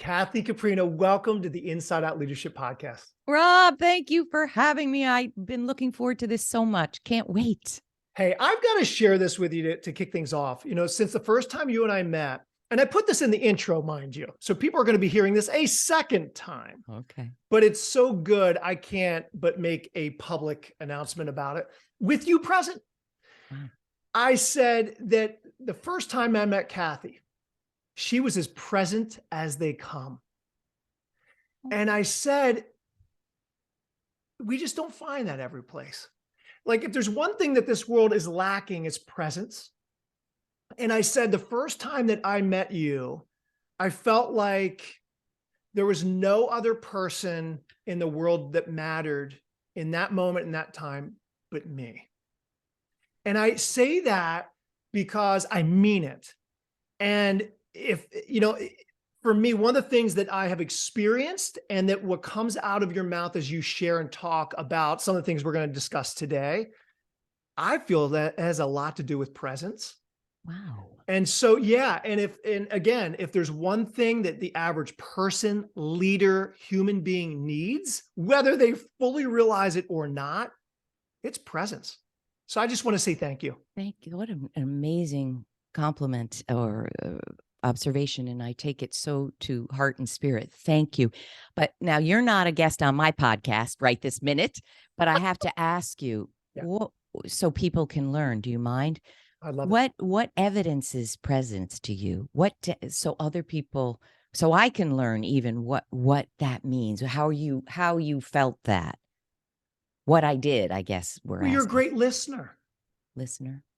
Kathy Caprino, welcome to the Inside Out Leadership Podcast. Rob, thank you for having me. I've been looking forward to this so much. Can't wait. Hey, I've got to share this with you to kick things off. Since the first time you and I met, and I put this in the intro, mind you, so people are going to be hearing this a second time. Okay. But it's so good, I can't but make a public announcement about it with you present. Wow. I said that the first time I met Kathy, she was as present as they come. And I said, we just don't find that every place. Like, if there's one thing that this world is lacking, it's presence. And I said, the first time that I met you, I felt like there was no other person in the world that mattered in that moment, in that time, but me. And I say that because I mean it. And for me, one of the things that I have experienced, and that what comes out of your mouth as you share and talk about some of the things we're going to discuss today, I feel that has a lot to do with presence. Wow. And so, yeah. And if there's one thing that the average person, leader, human being needs, whether they fully realize it or not, it's presence. So I just want to say thank you. Thank you. What an amazing compliment or observation. And I take it so to heart and spirit. Thank you. But now you're not a guest on my podcast right this minute, but I have to ask you, so people can learn. Do you mind? I love it. What evidence is presence to you? So other people, so I can learn even what that means, how you felt that. What I did, I guess Well, you're a great listener.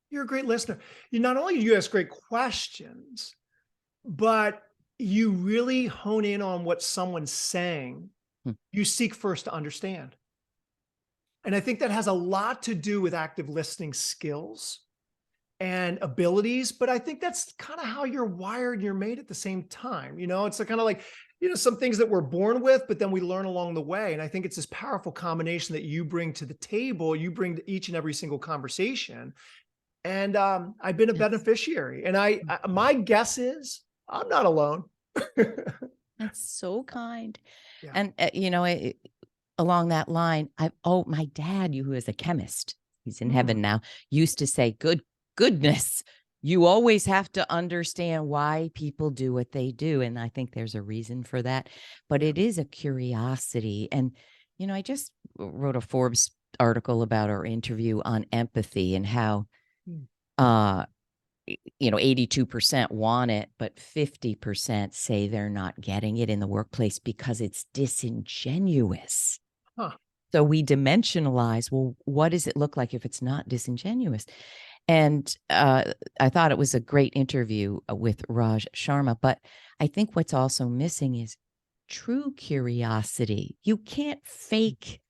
You're a great listener. Not only do you ask great questions, but you really hone in on what someone's saying. You seek first to understand. And I think that has a lot to do with active listening skills and abilities, but I think that's kind of how you're wired, you're made at the same time. It's kind of like, some things that we're born with, but then we learn along the way. And I think it's this powerful combination that you bring to the table, you bring to each and every single conversation. And I've been a beneficiary. And my guess is I'm not alone. That's so kind. Yeah. And, along that line, my dad, who is a chemist, he's in heaven now, used to say, goodness, you always have to understand why people do what they do. And I think there's a reason for that, but it is a curiosity. And, I just wrote a Forbes article about our interview on empathy and how, 82% want it, but 50% say they're not getting it in the workplace because it's disingenuous. So we dimensionalize, well, what does it look like if it's not disingenuous? And I thought it was a great interview with Raj Sharma, but I think what's also missing is true curiosity. You can't fake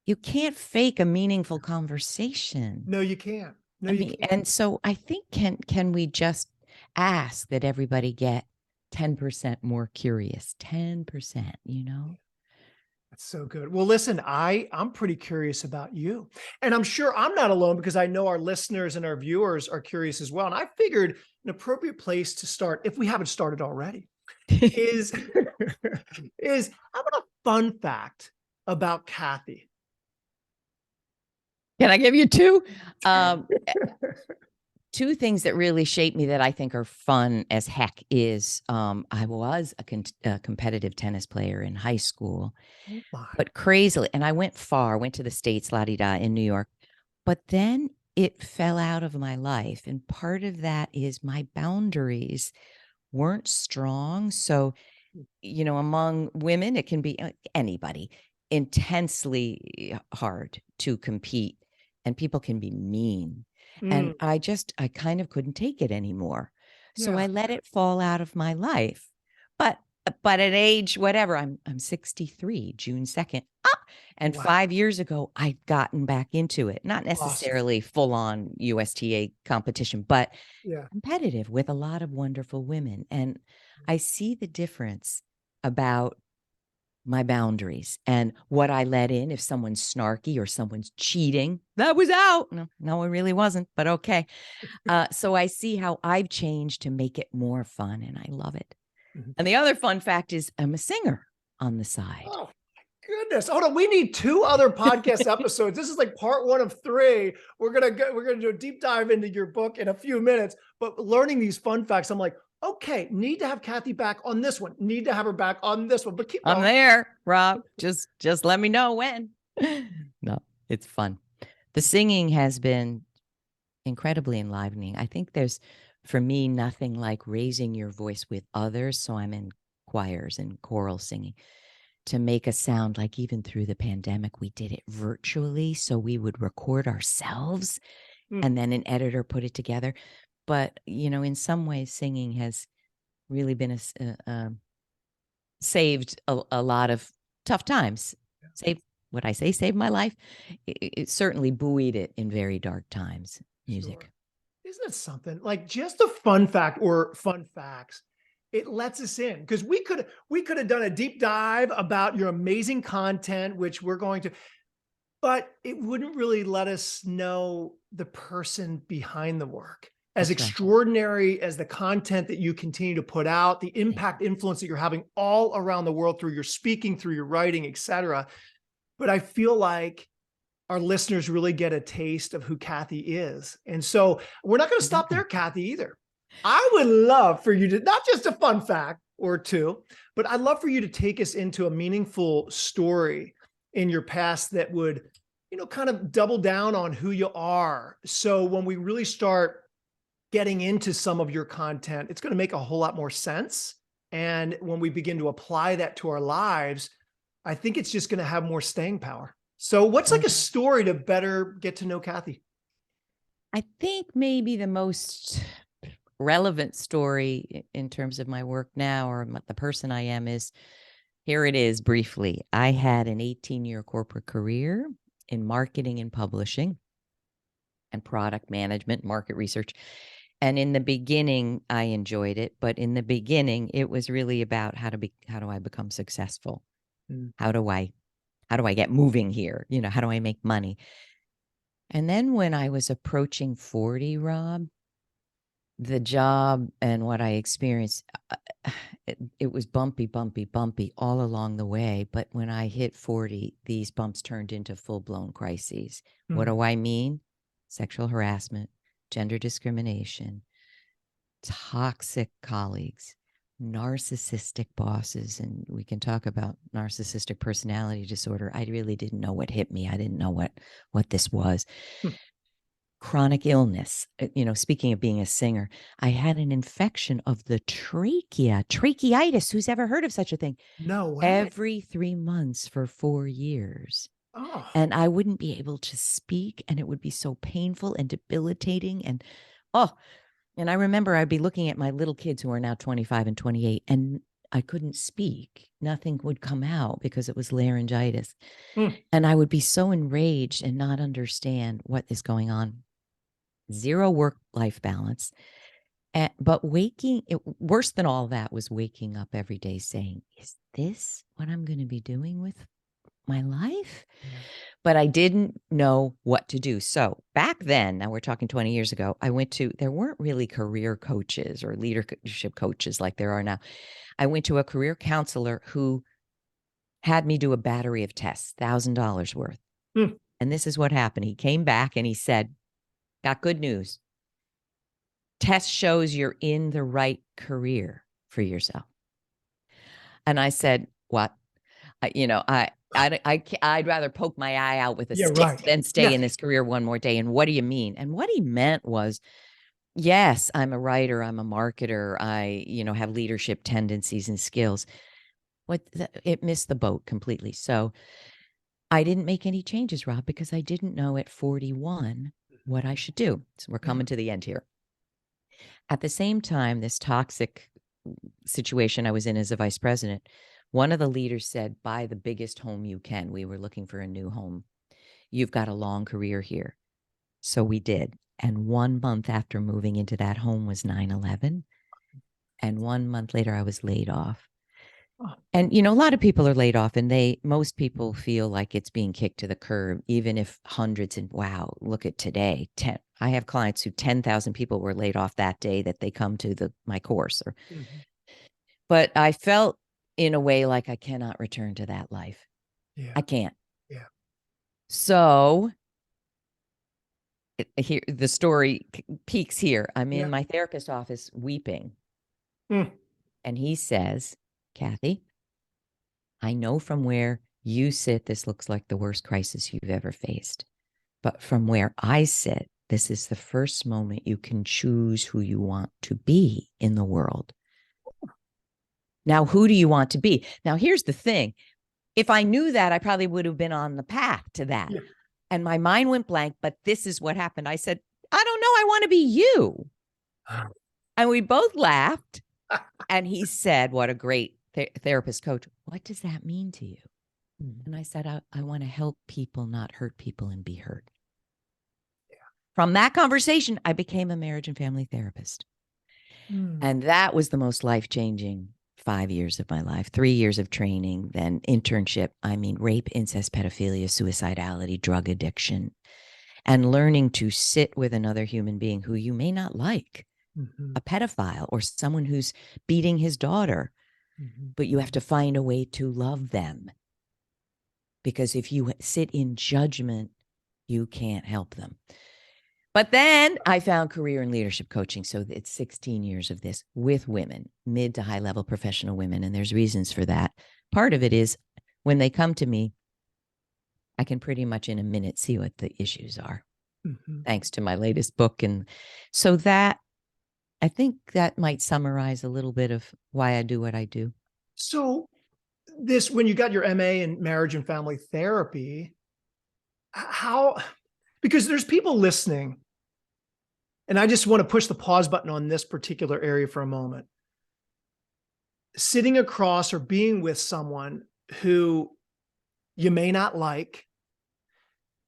a meaningful conversation. No, you can't. No, you can't. And so I think, can we just ask that everybody get 10% more curious? 10%, That's so good. Well, listen, I'm pretty curious about you, and I'm sure I'm not alone because I know our listeners and our viewers are curious as well. And I figured an appropriate place to start, if we haven't started already, is how about a fun fact about Kathy? Can I give you two? Two things that really shaped me that I think are fun as heck is I was a competitive tennis player in high school, but crazily, and I went to the States, la-di-da, in New York, but then it fell out of my life. And part of that is my boundaries weren't strong. So, among women, it can be anybody, intensely hard to compete, and people can be mean. And I kind of couldn't take it anymore. So I let it fall out of my life. But at age, whatever, I'm 63, June 2nd. And 5 years ago, I'd gotten back into it. Not necessarily full on USTA competition, but competitive with a lot of wonderful women. And I see the difference about my boundaries and what I let in. If someone's snarky or someone's cheating, that was out. No, it really wasn't, but okay. So I see how I've changed to make it more fun, and I love it. Mhm. And the other fun fact is I'm a singer on the side. Oh, goodness. Hold on. We need 2 other podcast episodes. This is like part 1 of 3. We're gonna do a deep dive into your book in a few minutes. But learning these fun facts, I'm like, okay, need to have Kathy back on this one. Need to have her back on this one. But keep I'm going. there, Rob. Just let me know when. No, it's fun. The singing has been incredibly enlivening. I think there's, for me, nothing like raising your voice with others. So I'm in choirs and choral singing to make a sound. Like even through the pandemic, we did it virtually. So we would record ourselves and then an editor put it together. But, in some ways, singing has really been saved a lot of tough times. Saved my life. It certainly buoyed it in very dark times. Music. Sure. Isn't it something like just a fun fact or fun facts? It lets us in because we could have done a deep dive about your amazing content, which we're going to, but it wouldn't really let us know the person behind the work. As That's right. extraordinary as the content that you continue to put out, the impact, influence that you're having all around the world through your speaking, through your writing, etc. But I feel like our listeners really get a taste of who Kathy is. And so we're not going to stop there, Kathy, either. I would love for you to, not just a fun fact or 2, but I'd love for you to take us into a meaningful story in your past that would, kind of double down on who you are. So when we really start getting into some of your content, it's going to make a whole lot more sense. And when we begin to apply that to our lives, I think it's just going to have more staying power. So what's like a story to better get to know Kathy? I think maybe the most relevant story in terms of my work now or the person I am is, here it is briefly. I had an 18-year corporate career in marketing and publishing and product management, market research. And in the beginning, I enjoyed it. But in the beginning, it was really about how do I become successful? How do I get moving here? How do I make money? And then when I was approaching 40, Rob, the job and what I experienced, it was bumpy all along the way. But when I hit 40, these bumps turned into full-blown crises. What do I mean? Sexual harassment, gender discrimination, toxic colleagues, narcissistic bosses. And we can talk about narcissistic personality disorder. I really didn't know what hit me. I didn't know what this was. Chronic illness. Speaking of being a singer, I had an infection of the tracheitis. Who's ever heard of such a thing? No way. Every 3 months for 4 years. Oh. And I wouldn't be able to speak, and it would be so painful and debilitating. And I remember I'd be looking at my little kids who are now 25 and 28, and I couldn't speak. Nothing would come out because it was laryngitis. And I would be so enraged and not understand what is going on. Zero work-life balance. But worse than all that was waking up every day saying, is this what I'm going to be doing with my life? But I didn't know what to do. So back then, now we're talking 20 years ago, there weren't really career coaches or leadership coaches like there are now. I went to a career counselor who had me do a battery of tests, $1,000 worth. And this is what happened. He came back and he said, got good news. Test shows you're in the right career for yourself. And I said, what? I'd rather poke my eye out with a stick than stay in this career one more day. And what do you mean? And what he meant was, yes, I'm a writer. I'm a marketer. I, have leadership tendencies and skills. It missed the boat completely. So I didn't make any changes, Rob, because I didn't know at 41 what I should do. So we're coming to the end here. At the same time, this toxic situation I was in as a vice president, one of the leaders said, buy the biggest home you can. We were looking for a new home. You've got a long career here. So we did. And 1 month after moving into that home was 9/11. And 1 month later, I was laid off. And, a lot of people are laid off, and most people feel like it's being kicked to the curb, even if hundreds wow, look at today. I have clients who 10,000 people were laid off that day that they come to my course. But I felt in a way like I cannot return to that life. Yeah. I can't. Yeah. So here, the story peaks here. I'm Yeah. in my therapist's office weeping. Mm. And he says, Kathy, I know from where you sit, this looks like the worst crisis you've ever faced. But from where I sit, this is the first moment you can choose who you want to be in the world. Now, who do you want to be? Now, here's the thing. If I knew that, I probably would have been on the path to that. Yeah. And my mind went blank, but this is what happened. I said, I don't know. I want to be you. And we both laughed. And he said, what a great therapist coach. What does that mean to you? And I said, I want to help people not hurt people and be hurt. Yeah. From that conversation, I became a marriage and family therapist. And that was the most life-changing 5 years of my life, 3 years of training, then internship. I mean, rape, incest, pedophilia, suicidality, drug addiction, and learning to sit with another human being who you may not like, a pedophile or someone who's beating his daughter, but you have to find a way to love them. Because if you sit in judgment, you can't help them. But then I found career and leadership coaching. So it's 16 years of this with women, mid to high level professional women. And there's reasons for that. Part of it is when they come to me, I can pretty much in a minute see what the issues are, thanks to my latest book. And so that, I think that might summarize a little bit of why I do what I do. So this, when you got your MA in marriage and family therapy, how, because there's people listening, and I just want to push the pause button on this particular area for a moment. Sitting across or being with someone who you may not like,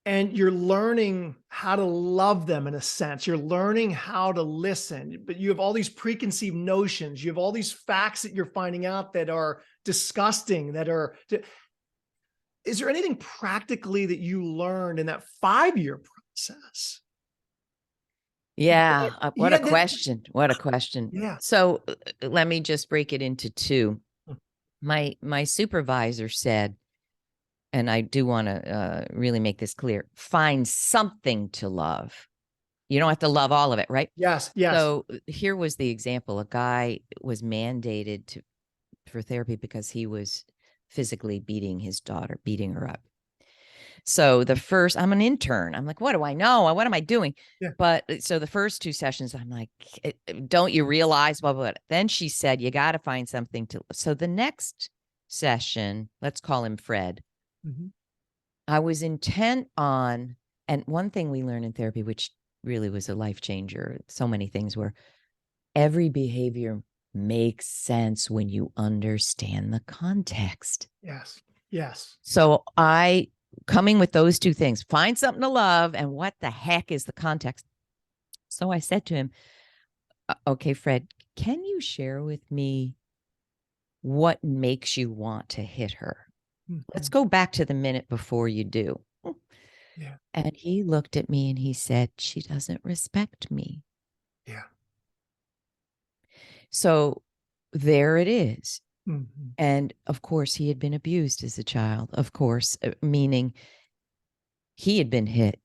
and you're learning how to love them in a sense. You're learning how to listen, but you have all these preconceived notions. You have all these facts that you're finding out that are disgusting, that are. Is there anything practically that you learned in that 5-year process? Yeah. What Yeah, a question. What a question. yeah. So let me just break it into two. My supervisor said, and I do want to really make this clear, find something to love. You don't have to love all of it, right? Yes, yes. So here was the example. A guy was mandated for therapy because he was physically beating his daughter, beating her up. So I'm an intern. I'm like, what do I know? What am I doing? Yeah. But so the first 2 sessions, I'm like, don't you realize? Blah, blah, blah. Then she said, you got to find something to. So the next session, let's call him Fred. I was intent on, and one thing we learn in therapy, which really was a life changer, so many things were every behavior makes sense when you understand the context. Yes. Yes. So coming with those 2 things, find something to love and what the heck is the context. So I said to him, okay, Fred, can you share with me what makes you want to hit her? Let's go back to the minute before you do. Yeah. And he looked at me and he said, she doesn't respect me. Yeah. So there it is. And of course, he had been abused as a child, of course, meaning he had been hit.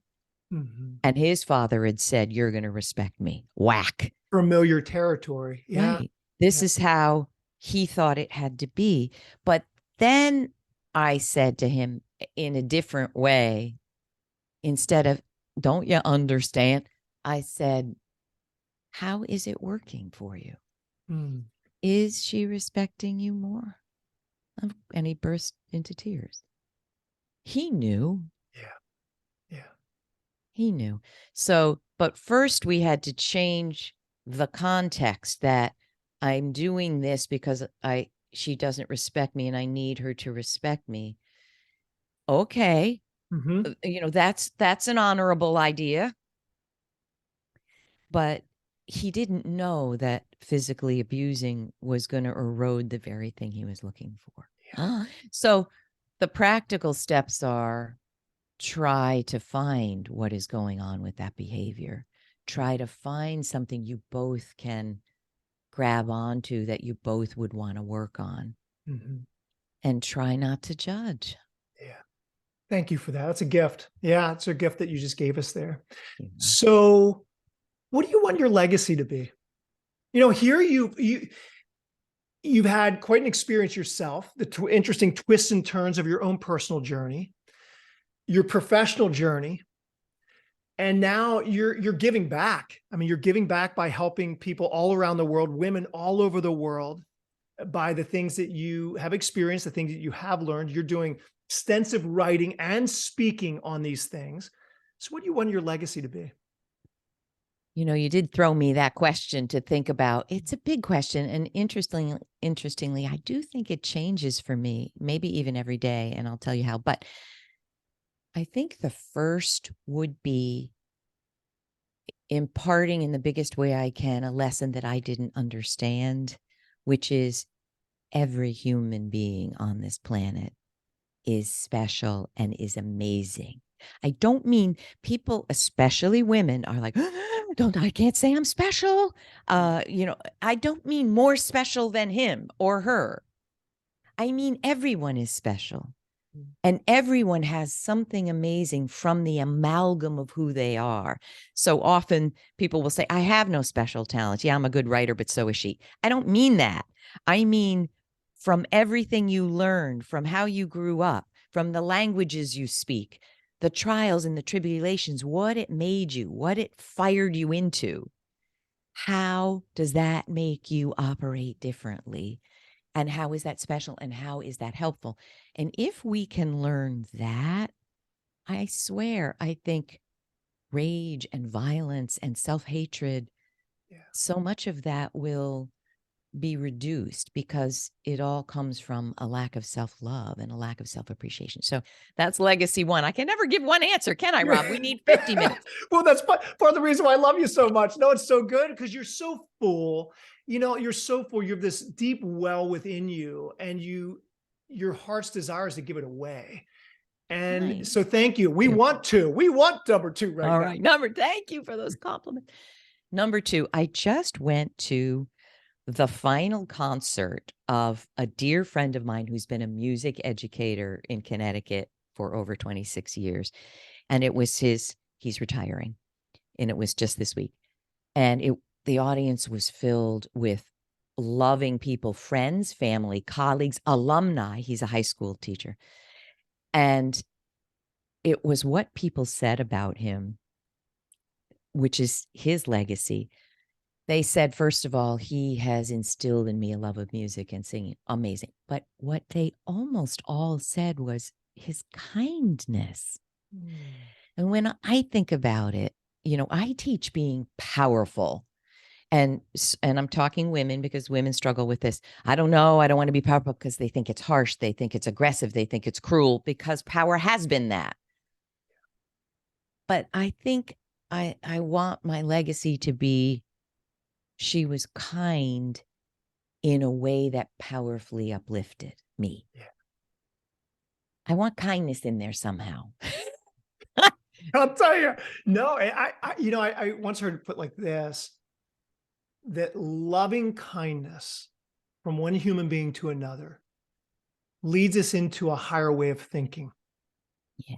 And his father had said, you're going to respect me. Whack. Familiar territory. Yeah. Right. This is how he thought it had to be. But then I said to him in a different way, instead of, don't you understand? I said, how is it working for you? Is she respecting you more? And he burst into tears. He knew. Yeah. Yeah. He knew. So, but first we had to change the context that I'm doing this because she doesn't respect me and I need her to respect me. Okay. That's an honorable idea. But he didn't know that physically abusing was going to erode the very thing he was looking for. Yeah. So the practical steps are try to find what is going on with that behavior. Try to find something you both can grab onto that you both would want to work on, and try not to judge. Yeah. Thank you for that. That's a gift. Yeah. It's a gift that you just gave us there. So what do you want your legacy to be? Here you've had quite an experience yourself, the interesting twists and turns of your own personal journey, your professional journey, and now you're giving back. I mean, you're giving back by helping people all around the world, women all over the world, by the things that you have experienced, the things that you have learned. You're doing extensive writing and speaking on these things. So what do you want your legacy to be? You did throw me that question to think about. It's a big question. And interestingly, I do think it changes for me, maybe even every day. And I'll tell you how. But I think the first would be imparting in the biggest way I can a lesson that I didn't understand, which is every human being on this planet is special and is amazing. I don't mean people, especially women, are like, I can't say I'm special. I don't mean more special than him or her. I mean, everyone is special. And everyone has something amazing from the amalgam of who they are. So often people will say, I have no special talents. Yeah, I'm a good writer, but so is she. I don't mean that. I mean, from everything you learned, from how you grew up, from the languages you speak, the trials and the tribulations, what it made you, what it fired you into. How does that make you operate differently? And how is that special? And how is that helpful? And if we can learn that, I swear, I think rage and violence and self-hatred, so much of that will be reduced because it all comes from a lack of self-love and a lack of self-appreciation. So that's legacy one. I can never give one answer, can I, Rob? We need 50 minutes. Well, that's part of the reason why I love you so much. No, it's so good because you're so full. You're so full. You have this deep well within you, and your heart's desire is to give it away. And so thank you. We want number two right now. All right. Thank you for those compliments. Number two, I just went to the final concert of a dear friend of mine who's been a music educator in Connecticut for over 26 years. And it was he's retiring. And it was just this week. And the audience was filled with loving people, friends, family, colleagues, alumni. He's a high school teacher. And it was what people said about him, which is his legacy. They said, first of all, he has instilled in me a love of music and singing. Amazing. But what they almost all said was his kindness. And when I think about it, I teach being powerful. And I'm talking women because women struggle with this. I don't know. I don't want to be powerful because they think it's harsh. They think it's aggressive. They think it's cruel because power has been that. But I think I want my legacy to be she was kind in a way that powerfully uplifted me. Yeah. I want kindness in there somehow. I'll tell you. No, I once heard it put like this, that loving kindness from one human being to another leads us into a higher way of thinking. Yeah,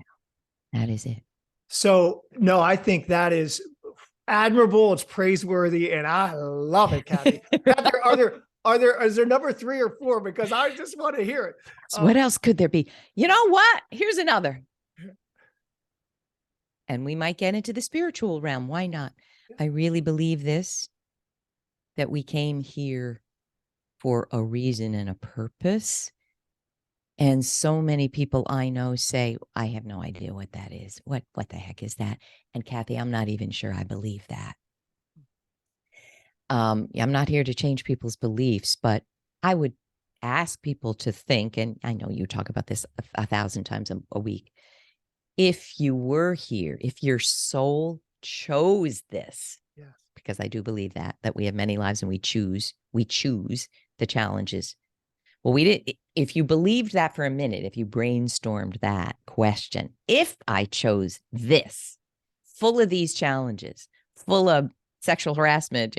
that is it. So, no, I think that is admirable. It's praiseworthy, and I love it, Kathy. Is there number 3 or 4? Because I just want to hear it. So what else could there be? You know what? Here's another. And we might get into the spiritual realm. Why not? I really believe this, that we came here for a reason and a purpose. And so many people I know say, I have no idea what that is. What the heck is that? And Kathy, I'm not even sure I believe that. I'm not here to change people's beliefs, but I would ask people to think, and I know you talk about this 1,000 times a week. If you were here, if your soul chose this, yes, because I do believe that we have many lives and we choose the challenges. Well, if you believed that for a minute, if you brainstormed that question, if I chose this, full of these challenges, full of sexual harassment,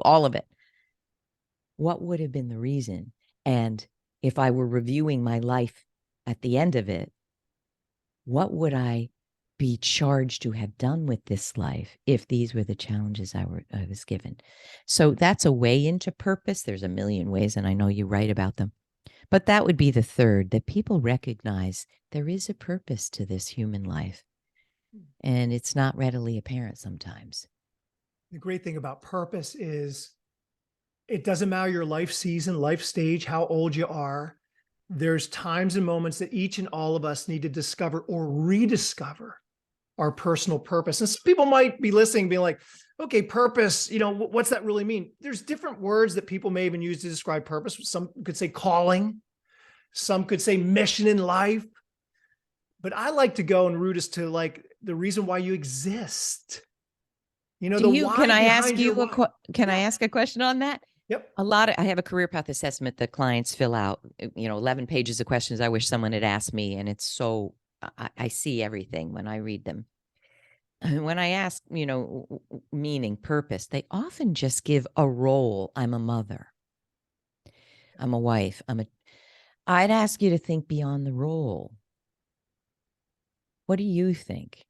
all of it, what would have been the reason? And if I were reviewing my life at the end of it, what would I be charged to have done with this life if these were the challenges I was given? So that's a way into purpose. There's a million ways, and I know you write about them. But that would be the third, that people recognize there is a purpose to this human life, and it's not readily apparent sometimes. The great thing about purpose is it doesn't matter your life season, life stage, how old you are. There's times and moments that each and all of us need to discover or rediscover our personal purpose. And some people might be listening, being like, okay, purpose, what's that really mean? There's different words that people may even use to describe purpose. Some could say calling, some could say mission in life. But I like to go and root us to like the reason why you exist. The why Can I ask behind you your why. I ask a question on that? Yep. I have a career path assessment that clients fill out, 11 pages of questions I wish someone had asked me. And it's so, I see everything when I read them. And when I ask, meaning, purpose, they often just give a role. I'm a mother. I'm a wife. I'd ask you to think beyond the role. What do you think?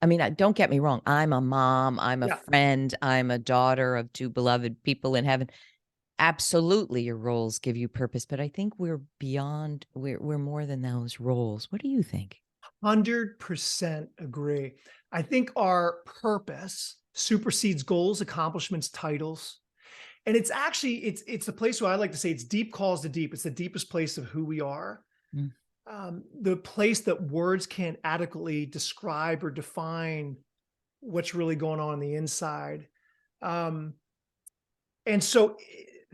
I mean, don't get me wrong. I'm a mom. I'm a friend. I'm a daughter of two beloved people in heaven. Absolutely, your roles give you purpose, but I think we're beyond, we're more than those roles. What do you think? 100% agree. I think our purpose supersedes goals, accomplishments, titles. And it's actually, it's the place where I like to say it's deep calls to deep. It's the deepest place of who we are. Mm. The place that words can't adequately describe or define what's really going on the inside. And so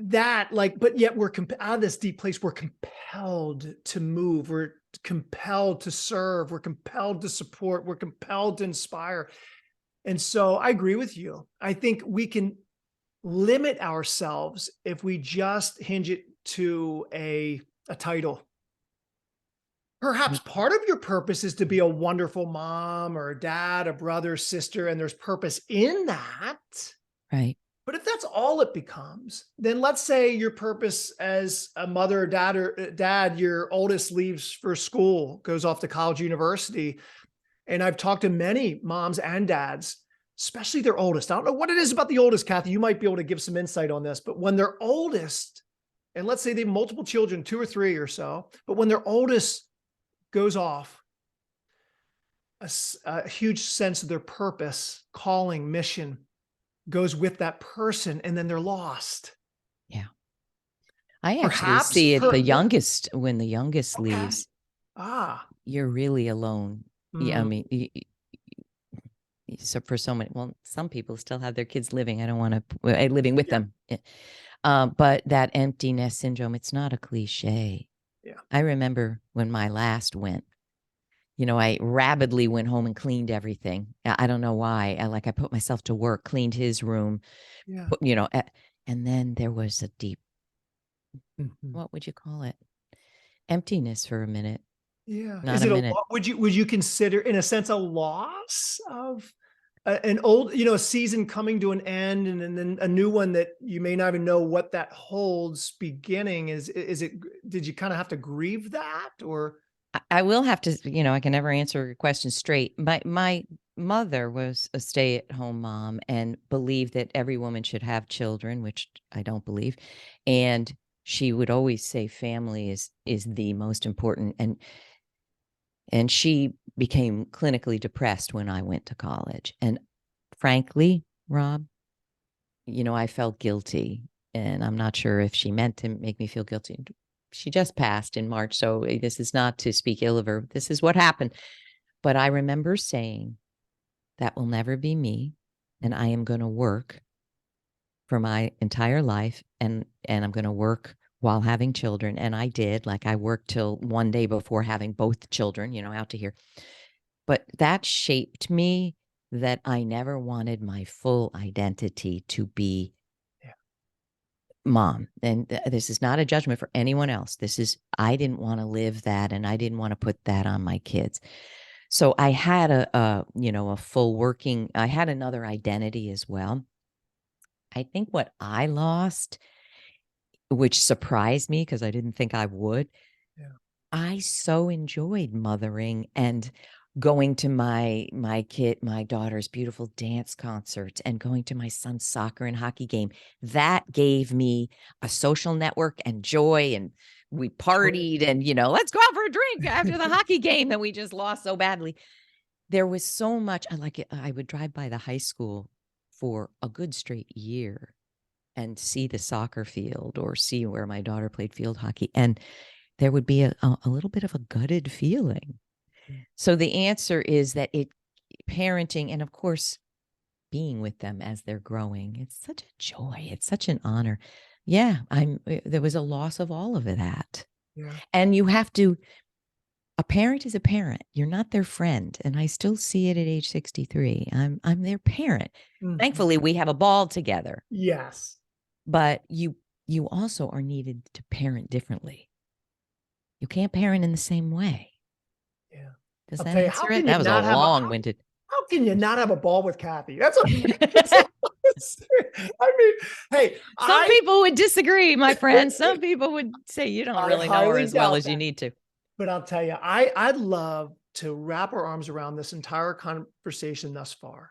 that but yet we're out of this deep place, we're compelled to move. We're compelled to serve. We're compelled to support. We're compelled to inspire. And so I agree with you. I think we can limit ourselves if we just hinge it to a title. Perhaps part of your purpose is to be a wonderful mom or a dad, a brother, sister, and there's purpose in that. Right. But if that's all it becomes, then let's say your purpose as a mother or dad, your oldest leaves for school, goes off to college, university. And I've talked to many moms and dads, especially their oldest. I don't know what it is about the oldest, Kathy. You might be able to give some insight on this, but when they're oldest, and let's say they have multiple children, 2 or 3 or so, but when their oldest goes off, a huge sense of their purpose, calling, mission goes with that person, and then they're lost. Yeah. I actually see it when the youngest leaves. You're really alone. Yeah, I mean, so for so many, some people still have their kids living. I don't want to living with them. But that empty nest syndrome, it's not a cliche. Yeah. I remember when my last went, I rapidly went home and cleaned everything. I don't know why. I put myself to work, cleaned his room, and then there was a deep, what would you call it? Emptiness for a minute. Yeah. Not Is a it minute. would you consider, in a sense, a loss of an old, a season coming to an end, and then a new one that you may not even know what that holds beginning? Did you kind of have to grieve that, or? I will have to, I can never answer your question straight. My mother was a stay-at-home mom and believed that every woman should have children, which I don't believe. And she would always say family is the most important. And she became clinically depressed when I went to college. And frankly, Rob, I felt guilty, and I'm not sure if she meant to make me feel guilty. She just passed in March, so this is not to speak ill of her. This is what happened. But I remember saying, that will never be me, and I am going to work for my entire life, and I'm going to work while having children. And I did. I worked till one day before having both children, out to here. But that shaped me, that I never wanted my full identity to be mom. And this is not a judgment for anyone else. I didn't want to live that, and I didn't want to put that on my kids. So I had a full working, I had another identity as well. I think what I lost which surprised me because I didn't think I would. Yeah. I so enjoyed mothering and going to my daughter's beautiful dance concerts and going to my son's soccer and hockey game. That gave me a social network and joy, and we partied and, let's go out for a drink after the hockey game that we just lost so badly. There was so much. I would drive by the high school for a good straight year and see the soccer field or see where my daughter played field hockey. And there would be a little bit of a gutted feeling. So the answer is that parenting, and of course, being with them as they're growing, it's such a joy. It's such an honor. Yeah, there was a loss of all of that. Yeah. And a parent is a parent. You're not their friend. And I still see it at age 63. I'm their parent. Mm-hmm. Thankfully, we have a ball together. Yes. But you also are needed to parent differently. You can't parent in the same way. Yeah. Does that answer it? That was a long-winded. How can you not have a ball with Kathy? That's I mean, hey, some people would disagree, my friend. Some people would say you don't really know her as well as you need to. But I'll tell you, I'd love to wrap our arms around this entire conversation thus far.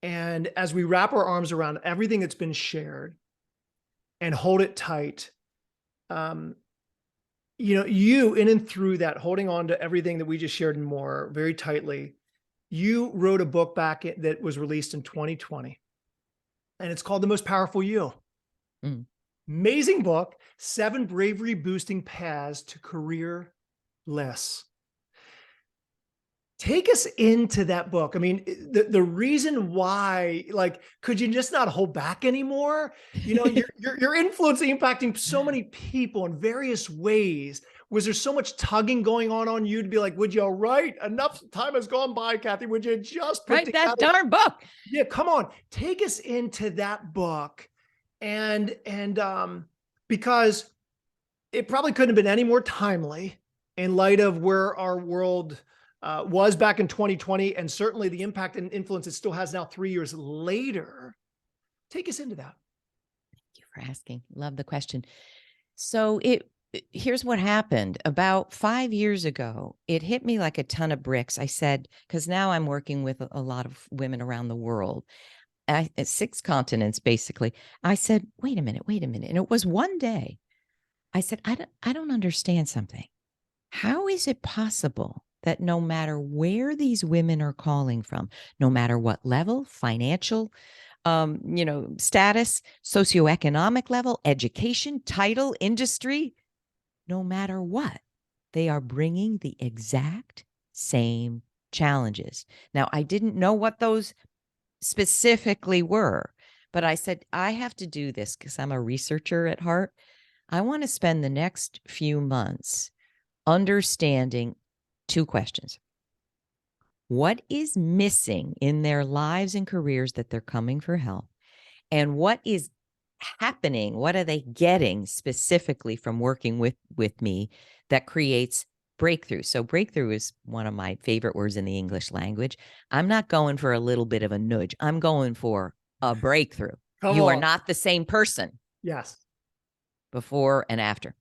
And as we wrap our arms around everything that's been shared and hold it tight, you in and through that, holding on to everything that we just shared and more very tightly, you wrote a book that was released in 2020, and it's called The Most Powerful You. Amazing book, 7 Bravery-Boosting Paths to Career Bliss. Take us into that book. I mean, the reason why, could you just not hold back anymore? You're influencing, impacting so many people in various ways. Was there so much tugging going on you to be like, would you write? Enough time has gone by, Kathy. Would you just write that darn book? Yeah, come on. Take us into that book. And because it probably couldn't have been any more timely in light of where our world was back in 2020, and certainly the impact and influence it still has now 3 years later. Take us into that. Thank you for asking. Love the question. So here's what happened. About 5 years ago, it hit me like a ton of bricks. I said, because now I'm working with a lot of women around the world, 6 continents, basically. I said, wait a minute. And it was one day. I said, I don't understand something. How is it possible that no matter where these women are calling from, no matter what level, financial, status, socioeconomic level, education, title, industry, no matter what, they are bringing the exact same challenges. Now, I didn't know what those specifically were, but I said, I have to do this because I'm a researcher at heart. I want to spend the next few months understanding 2 questions. What is missing in their lives and careers that they're coming for help? And what is happening? What are they getting specifically from working with me that creates breakthrough? So breakthrough is one of my favorite words in the English language. I'm not going for a little bit of a nudge. I'm going for a breakthrough. You are not the same person. Yes. Before and after.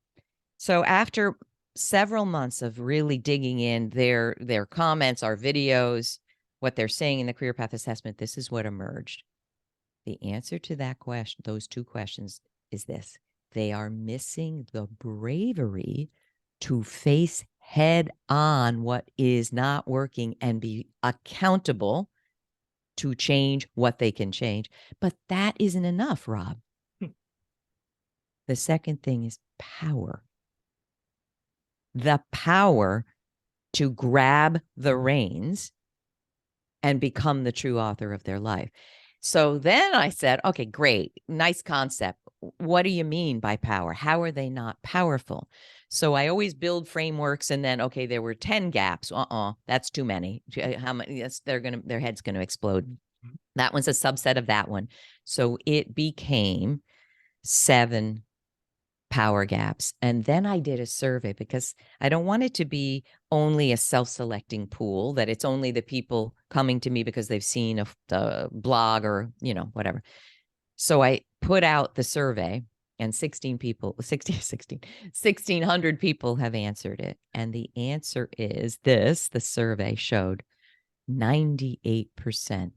So after several months of really digging in their comments, our videos, what they're saying in the career path assessment, this is what emerged. The answer to that question, those 2 questions, is this: they are missing the bravery to face head on what is not working and be accountable to change what they can change. But that isn't enough, Rob. The second thing is power. The power to grab the reins and become the true author of their life. So then I said, okay, great. Nice concept. What do you mean by power? How are they not powerful? So I always build frameworks, and then, okay, there were 10 gaps. That's too many. How many? Their head's going to explode. That one's a subset of that one. So it became 7 power gaps. And then I did a survey because I don't want it to be only a self-selecting pool, that it's only the people coming to me because they've seen a blog or, whatever. So I put out the survey, and 1,600 people have answered it. And the answer is this: the survey showed 98%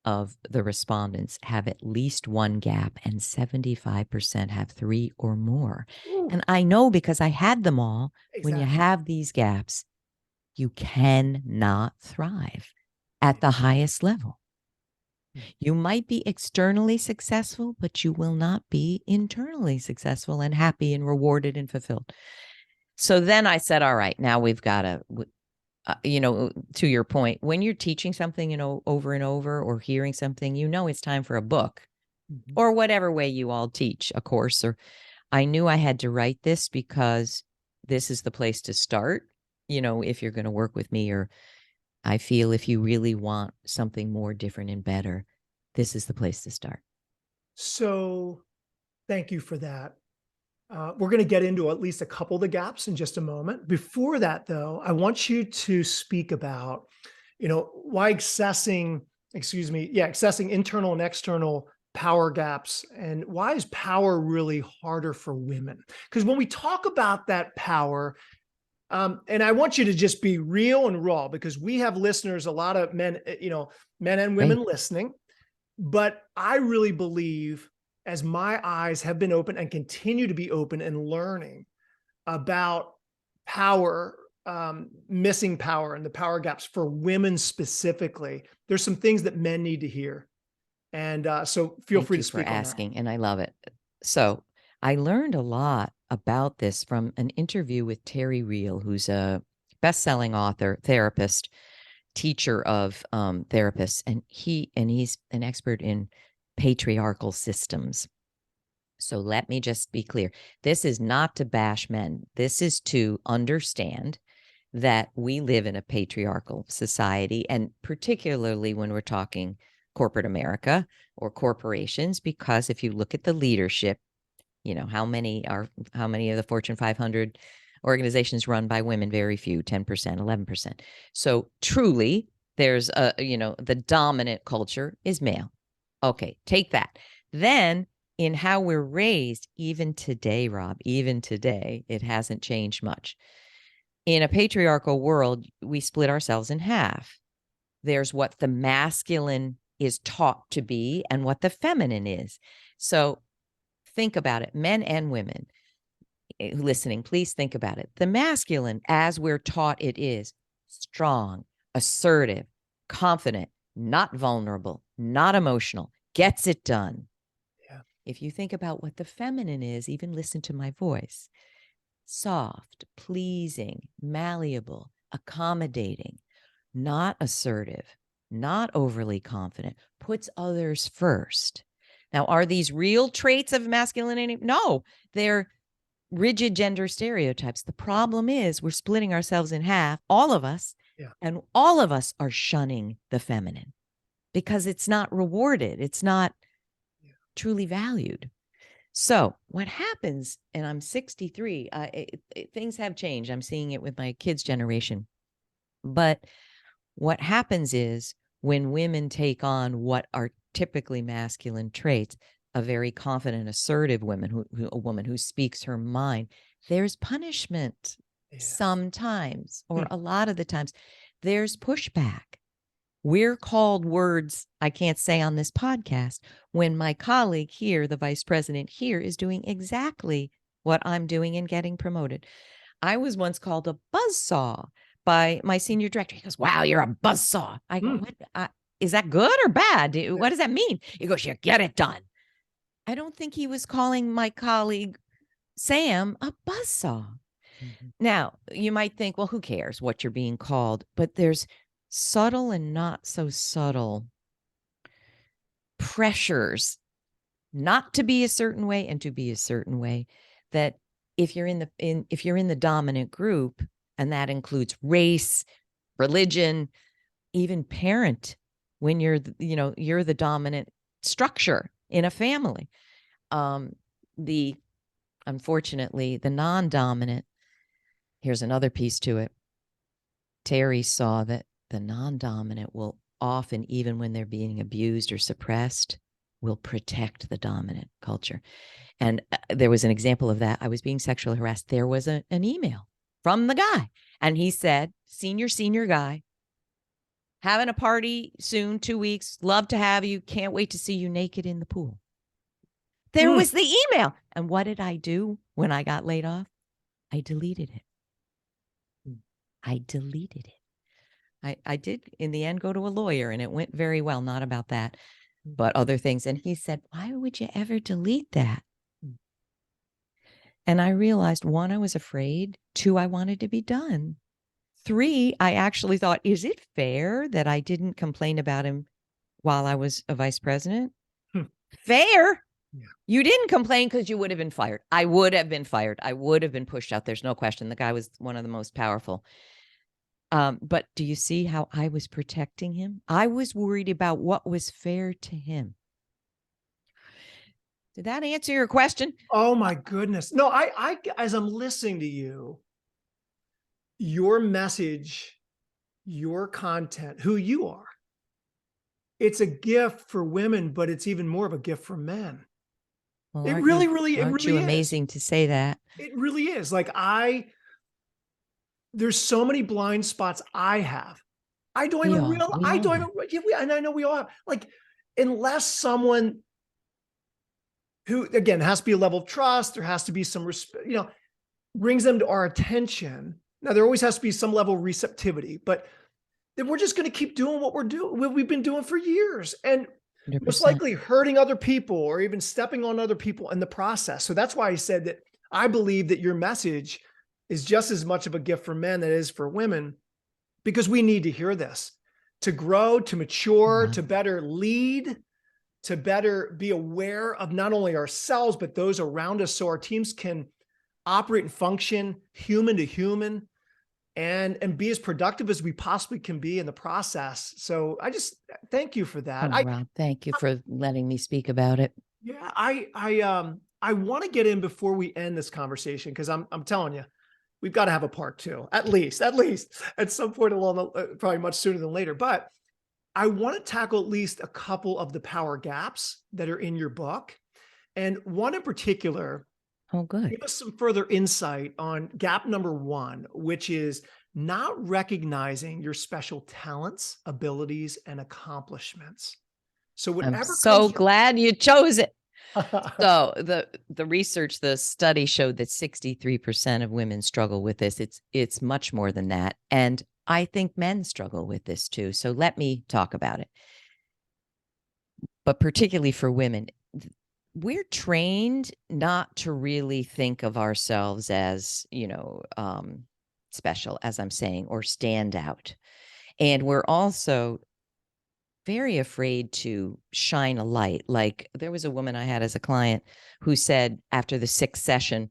of the respondents have at least one gap, and 75% have 3 or more. Ooh, And I know, because I had them all. When you exactly. have these gaps, you cannot thrive at the highest level. You might be externally successful, but you will not be internally successful and happy and rewarded and fulfilled. So then I said, all right, now we've got to, to your point, when you're teaching something, over and over, or hearing something, it's time for a book, or whatever way you all teach a course. Or I knew I had to write this because this is the place to start, if you're going to work with me, or I feel if you really want something more different and better, this is the place to start. So thank you for that. We're going to get into at least a couple of the gaps in just a moment. Before that, though, I want you to speak about, why accessing internal and external power gaps, and why is power really harder for women? Because when we talk about that power, and I want you to just be real and raw, because we have listeners, a lot of men, men and women listening. But I really believe, as my eyes have been open and continue to be open and learning about power, missing power and the power gaps for women specifically, there's some things that men need to hear. And so feel free to Thank you for speak on that. asking, and I love it. So I learned a lot about this from an interview with Terry Real, who's a best-selling author, therapist, teacher of therapists, and he's an expert in patriarchal systems. So let me just be clear. This is not to bash men. This is to understand that we live in a patriarchal society, and particularly when we're talking corporate America or corporations, because if you look at the leadership, how many of the Fortune 500 organizations run by women? Very few, 10%, 11%. So truly, there's the dominant culture is male. Okay, take that. Then in how we're raised, even today, Rob, it hasn't changed much. In a patriarchal world, we split ourselves in half. There's what the masculine is taught to be and what the feminine is. So think about it, men and women listening, please think about it. The masculine, as we're taught it, is strong, assertive, confident, not vulnerable, not emotional, gets it done. Yeah. If you think about what the feminine is, even listen to my voice: soft, pleasing, malleable, accommodating, not assertive, not overly confident, puts others first. Now, are these real traits of masculinity? No, they're rigid gender stereotypes. The problem is we're splitting ourselves in half, all of us, and all of us are shunning the feminine because it's not rewarded. It's not truly valued. So what happens, and I'm 63, things have changed. I'm seeing it with my kids' generation. But what happens is when women take on what are typically masculine traits, a very confident, assertive woman, a woman who speaks her mind, there's punishment sometimes, or a lot of the times. There's pushback. We're called words I can't say on this podcast when my colleague here, the vice president here, is doing exactly what I'm doing and getting promoted. I was once called a buzzsaw by my senior director. He goes, "Wow, you're a buzzsaw." I go, "What? Is that good or bad? What does that mean?" He goes, "You get it done." I don't think he was calling my colleague Sam a buzzsaw. Now, you might think, well, who cares what you're being called? But there's subtle and not so subtle pressures not to be a certain way and to be a certain way, that if you're in the dominant group, and that includes race, religion, even parent, when you're the dominant structure in a family, unfortunately the non-dominant, here's another piece to it. Terry saw that the non-dominant will often, even when they're being abused or suppressed, will protect the dominant culture. And there was an example of that. I was being sexually harassed. There was an email from the guy, and he said, senior guy, having a party soon, 2 weeks, love to have you, can't wait to see you naked in the pool. There was the email. And what did I do when I got laid off? I deleted it. I deleted it. I did, in the end, go to a lawyer, and it went very well. Not about that, but other things. And he said, why would you ever delete that? And I realized, 1, I was afraid. 2, I wanted to be done. 3, I actually thought, is it fair that I didn't complain about him while I was a vice president? Fair. Yeah. You didn't complain because you would have been fired. I would have been fired. I would have been pushed out. There's no question. The guy was one of the most powerful. But do you see how I was protecting him? I was worried about what was fair to him. Did that answer your question? Oh my goodness. No, I as I'm listening to you, your message, your content, who you are, it's a gift for women, but it's even more of a gift for men. Well, It really aren't you is amazing to say that? It really is. Like there's so many blind spots I have. I don't even realize. I don't even. And I know we all have. Like, unless someone who, again, has to be a level of trust, there has to be some respect, brings them to our attention. Now, there always has to be some level of receptivity, but then we're just going to keep doing what we're doing, what we've been doing for years, and 100%. most likely hurting other people or even stepping on other people in the process. So that's why I said that I believe that your message is just as much of a gift for men as it is for women, because we need to hear this to grow, to mature, to better lead, to better be aware of not only ourselves, but those around us, so our teams can operate and function human to human and be as productive as we possibly can be in the process. So I just thank you for that. Rob, thank you for letting me speak about it. Yeah, I want to get in before we end this conversation, because I'm telling you, we've got to have a part 2, at least at some point along the, probably much sooner than later. But I want to tackle at least a couple of the power gaps that are in your book. And one in particular, good. Give us some further insight on gap number 1, which is not recognizing your special talents, abilities, and accomplishments. So whatever. I'm so glad you chose it. So the research, the study showed that 63% of women struggle with this. It's much more than that. And I think men struggle with this too. So let me talk about it. But particularly for women, we're trained not to really think of ourselves as, special, as I'm saying, or stand out. And we're also very afraid to shine a light. Like, there was a woman I had as a client who said after the 6th session,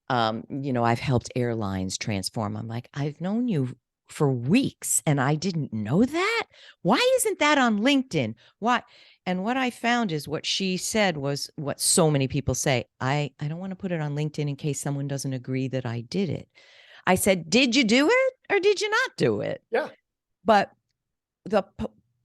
I've helped airlines transform. I'm like, I've known you for weeks and I didn't know that. Why isn't that on LinkedIn? Why? And what I found is what she said was what so many people say. I don't want to put it on LinkedIn in case someone doesn't agree that I did it. I said, did you do it or did you not do it? Yeah. But the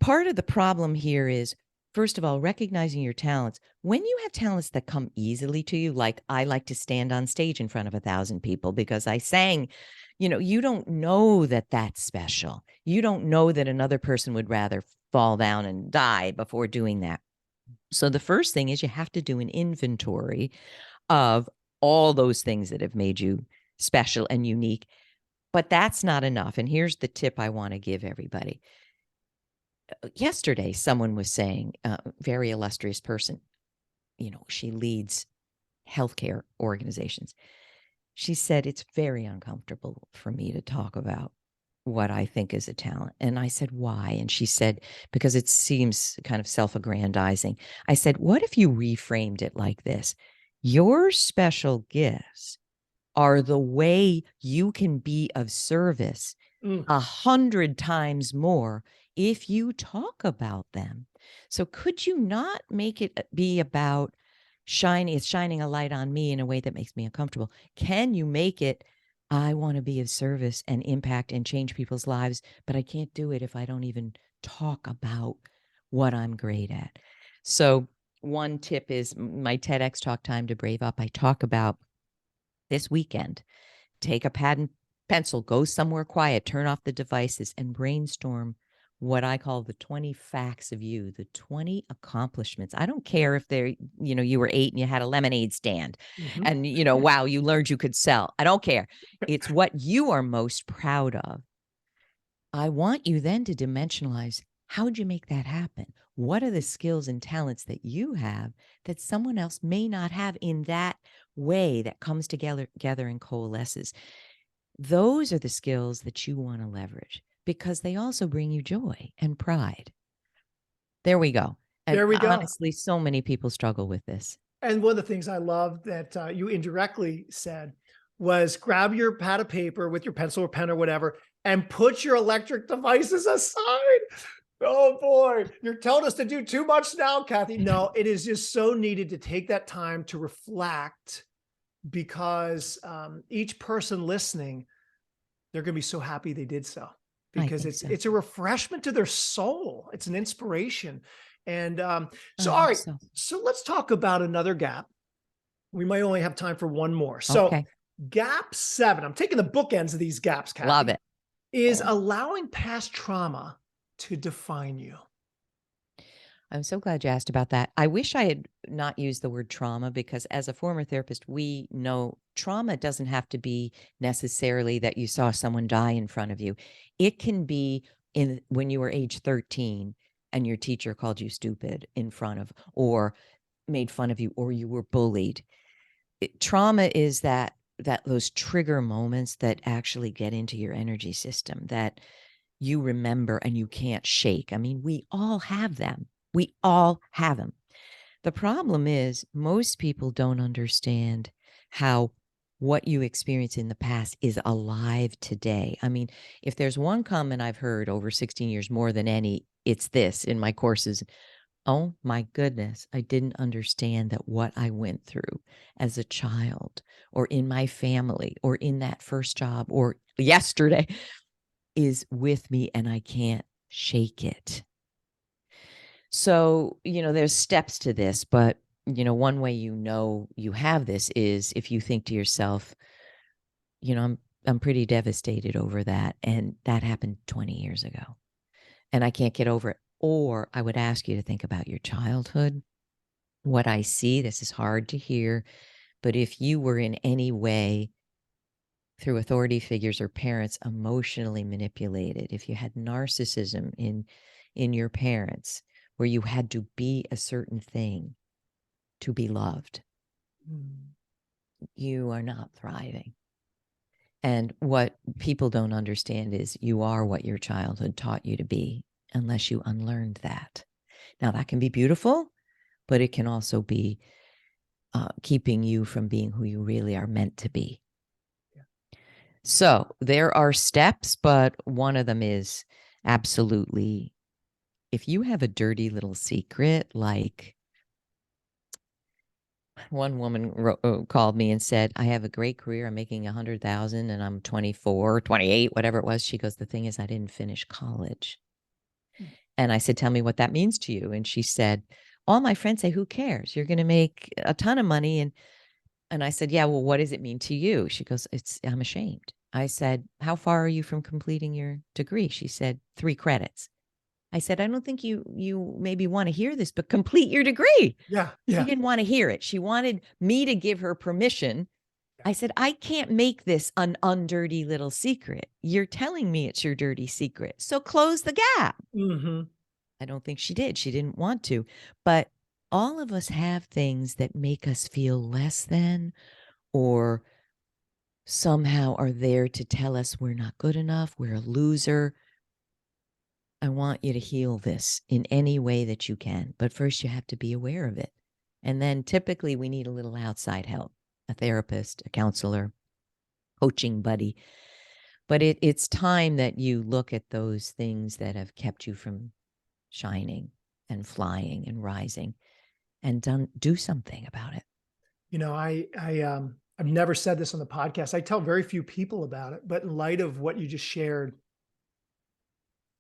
part of the problem here is, first of all, recognizing your talents. When you have talents that come easily to you, like I like to stand on stage in front of 1,000 people because I sang, you don't know that that's special. You don't know that another person would rather fall down and die before doing that. So the first thing is you have to do an inventory of all those things that have made you special and unique. But that's not enough. And here's the tip I want to give everybody. Yesterday, someone was saying, very illustrious person, she leads healthcare organizations. She said, it's very uncomfortable for me to talk about what I think is a talent. And I said, why? And she said, because it seems kind of self-aggrandizing. I said, what if you reframed it like this? Your special gifts are the way you can be of service 100 times more if you talk about them. So could you not make it be about shining a light on me in a way that makes me uncomfortable? Can you make it, I want to be of service and impact and change people's lives, but I can't do it if I don't even talk about what I'm great at. So one tip is my TEDx talk, Time to Brave Up. I talk about this weekend, take a pad and pencil, go somewhere quiet, turn off the devices, and brainstorm what I call the 20 facts of you, the 20 accomplishments. I don't care if they're, you were 8 and you had a lemonade stand and, wow, you learned you could sell. I don't care. It's what you are most proud of. I want you then to dimensionalize, how would you make that happen? What are the skills and talents that you have that someone else may not have in that way that comes together and coalesces? Those are the skills that you want to leverage because they also bring you joy and pride. There we go. And There we go. honestly, so many people struggle with this. And one of the things I love that you indirectly said was grab your pad of paper with your pencil or pen or whatever and put your electric devices aside. Oh boy, you're telling us to do too much now, Kathy. No, it is just so needed to take that time to reflect because each person listening, they're going to be so happy they did so because it's a refreshment to their soul. It's an inspiration. And all right, so let's talk about another gap. We might only have time for one more. So gap 7, I'm taking the bookends of these gaps, Kathy. Love it. Is allowing past trauma to define you. I'm so glad you asked about that. I wish I had not used the word trauma because as a former therapist, we know trauma doesn't have to be necessarily that you saw someone die in front of you. It can be when you were age 13 and your teacher called you stupid in front of, or made fun of you, or you were bullied. Trauma is that those trigger moments that actually get into your energy system that you remember and you can't shake. I mean, we all have them. We all have them. The problem is most people don't understand how what you experience in the past is alive today. I mean, if there's one comment I've heard over 16 years more than any, it's this in my courses. Oh my goodness, I didn't understand that what I went through as a child or in my family or in that first job or yesterday is with me and I can't shake it. So, there's steps to this, but, one way you have this is if you think to yourself, I'm pretty devastated over that. And that happened 20 years ago and I can't get over it. Or I would ask you to think about your childhood. What I see, this is hard to hear, but if you were in any way through authority figures or parents emotionally manipulated, if you had narcissism in your parents, where you had to be a certain thing to be loved, you are not thriving. And what people don't understand is you are what your childhood taught you to be, unless you unlearned that. Now, that can be beautiful, but it can also be keeping you from being who you really are meant to be. Yeah. So there are steps, but one of them is absolutely, if you have a dirty little secret, like one woman called me and said, I have a great career. I'm making 100,000 and I'm 24, 28, whatever it was. She goes, the thing is, I didn't finish college. And I said, tell me what that means to you. And she said, all my friends say, who cares? You're going to make a ton of money. And I said, yeah, well, what does it mean to you? She goes, I'm ashamed. I said, how far are you from completing your degree? She said, 3 credits. I said, I don't think you maybe want to hear this, but complete your degree. Yeah. She didn't want to hear it. She wanted me to give her permission. I said, I can't make this an undirty little secret. You're telling me it's your dirty secret. So close the gap. Mm-hmm. I don't think she did. She didn't want to. But all of us have things that make us feel less than or somehow are there to tell us we're not good enough, we're a loser. I want you to heal this in any way that you can. But first, you have to be aware of it. And then typically we need a little outside help, a therapist, a counselor, coaching buddy. But it's time that you look at those things that have kept you from shining and flying and rising and do something about it. I've never said this on the podcast. I tell very few people about it, but in light of what you just shared,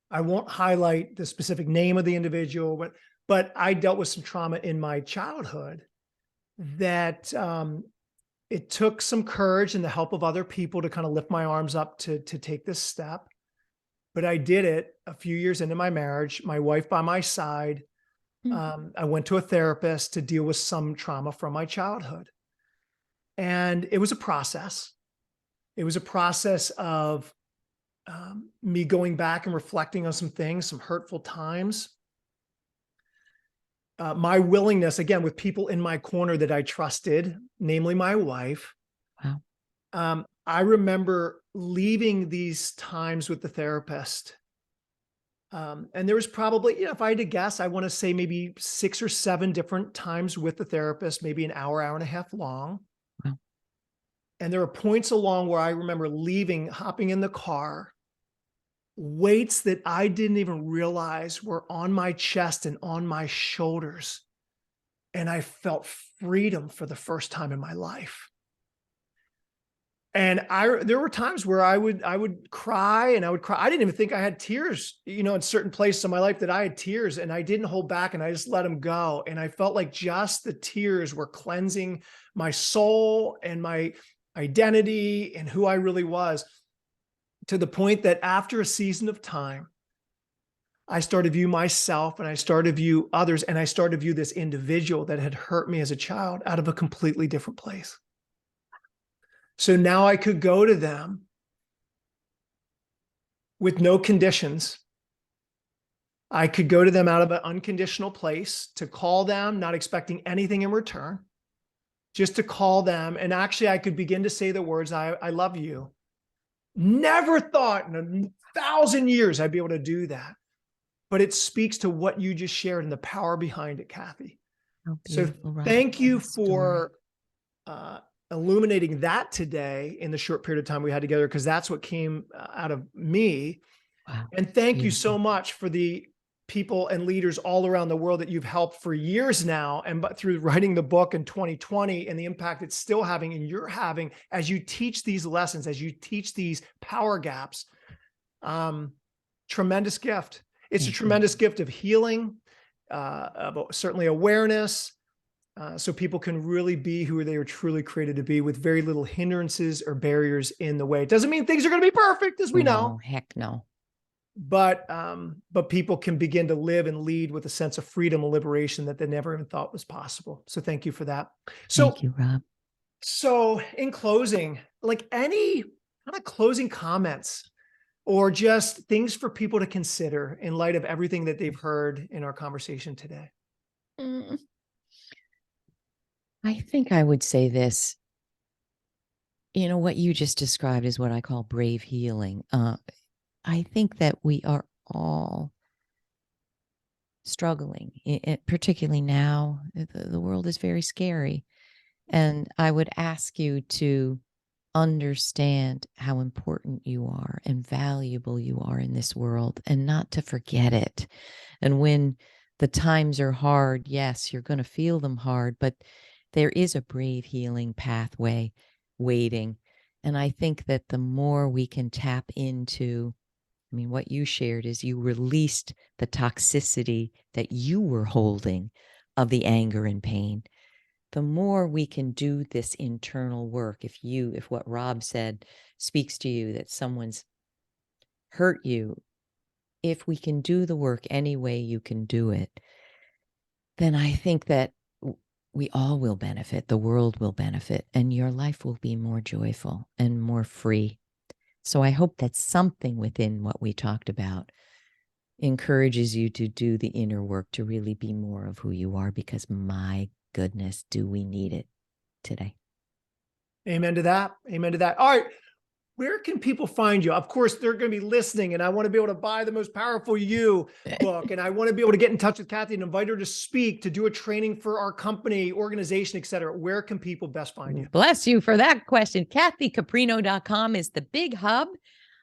I won't highlight the specific name of the individual, but But I dealt with some trauma in my childhood that it took some courage and the help of other people to kind of lift my arms up to take this step. But I did it a few years into my marriage, my wife by my side. Mm. I went to a therapist to deal with some trauma from my childhood. And it was a process. It was a process of me going back and reflecting on some things, some hurtful times. My willingness, again, with people in my corner that I trusted, namely my wife. Wow. I remember leaving these times with the therapist. And there was probably, if I had to guess, I want to say maybe 6 or 7 different times with the therapist, maybe an hour, hour and a half long. Wow. And there are points along where I remember leaving, hopping in the car, weights that I didn't even realize were on my chest and on my shoulders. And I felt freedom for the first time in my life. And there were times where I would cry and I would cry. I didn't even think I had tears, in certain places in my life that I had tears, and I didn't hold back and I just let them go. And I felt like just the tears were cleansing my soul and my identity and who I really was, to the point that after a season of time, I started to view myself and I started to view others and I started to view this individual that had hurt me as a child out of a completely different place. So now I could go to them with no conditions. I could go to them out of an unconditional place, to call them, not expecting anything in return, just to call them. And actually, I could begin to say the words, I love you. Never thought in 1,000 years I'd be able to do that. But it speaks to what you just shared and the power behind it, Kathy. So thank you for illuminating that today in the short period of time we had together, because that's what came out of me. Wow. And thank you so much for the people and leaders all around the world that you've helped for years now, and but through writing the book in 2020 and the impact it's still having and you're having as you teach these lessons, as you teach these power gaps. Tremendous gift. It's a tremendous gift of healing, of certainly awareness, so people can really be who they were truly created to be, with very little hindrances or barriers in the way. It doesn't mean things are going to be perfect, as we know. Heck no. But people can begin to live and lead with a sense of freedom and liberation that they never even thought was possible. So thank you for that. So, thank you, Rob. So in closing, like any kind of closing comments or just things for people to consider in light of everything that they've heard in our conversation today? I think I would say this. What you just described is what I call brave healing. I think that we are all struggling, particularly now. The world is very scary. And I would ask you to understand how important you are and valuable you are in this world, and not to forget it. And when the times are hard, yes, you're going to feel them hard, but there is a brave healing pathway waiting. And I think that the more we can tap into, what you shared is you released the toxicity that you were holding of the anger and pain. The more we can do this internal work, if what Rob said speaks to you, that someone's hurt you, if we can do the work any way you can do it, then I think that we all will benefit, the world will benefit, and your life will be more joyful and more free. So I hope that something within what we talked about encourages you to do the inner work to really be more of who you are, because my goodness, do we need it today. Amen to that. Amen to that. All right. Where can people find you? Of course, they're going to be listening, and I want to be able to buy the Most Powerful You book. And I want to be able to get in touch with Kathy and invite her to speak, to do a training for our company, organization, et cetera. Where can people best find you? Bless you for that question. KathyCaprino.com is the big hub.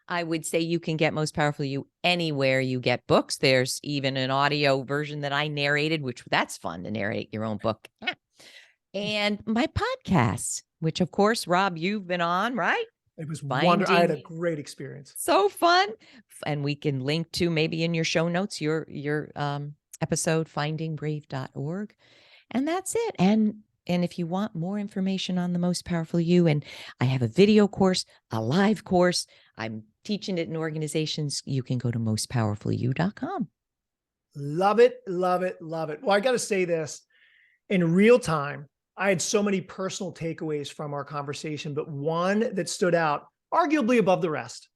I would say you can get Most Powerful You anywhere you get books. There's even an audio version that I narrated, which that's fun to narrate your own book. And my podcasts, which of course, Rob, you've been on, right? It was wonderful. I had a great experience. So fun. And we can link to, maybe in your show notes, your episode, findingbrave.org. And that's it. And if you want more information on the most powerful you, and I have a video course, a live course, I'm teaching it in organizations, you can go to mostpowerfulyou.com. Love it, love it, love it. Well, I got to say this in real time. I had so many personal takeaways from our conversation, but one that stood out, arguably above the rest,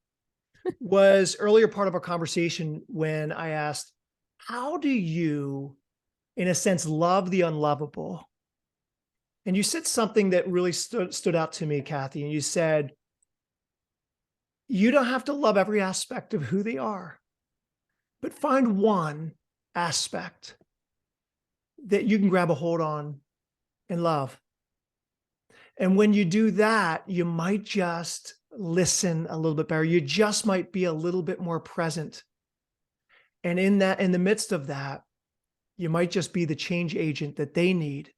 was earlier part of our conversation when I asked, how do you, in a sense, love the unlovable? And you said something that really stood out to me, Kathy. And you said, you don't have to love every aspect of who they are, but find one aspect that you can grab a hold on and love. And when you do that, you might just listen a little bit better. You just might be a little bit more present. And in the midst of that, you might just be the change agent that they need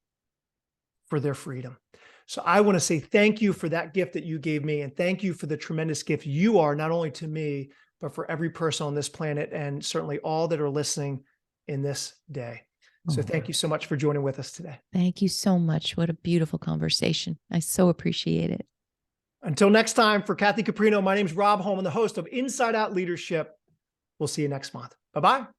for their freedom. So I want to say thank you for that gift that you gave me. And thank you for the tremendous gift you are, not only to me, but for every person on this planet, and certainly all that are listening in this day. So thank you so much for joining with us today. Thank you so much. What a beautiful conversation. I so appreciate it. Until next time, for Kathy Caprino, my name is Rob Holman, the host of Inside Out Leadership. We'll see you next month. Bye-bye.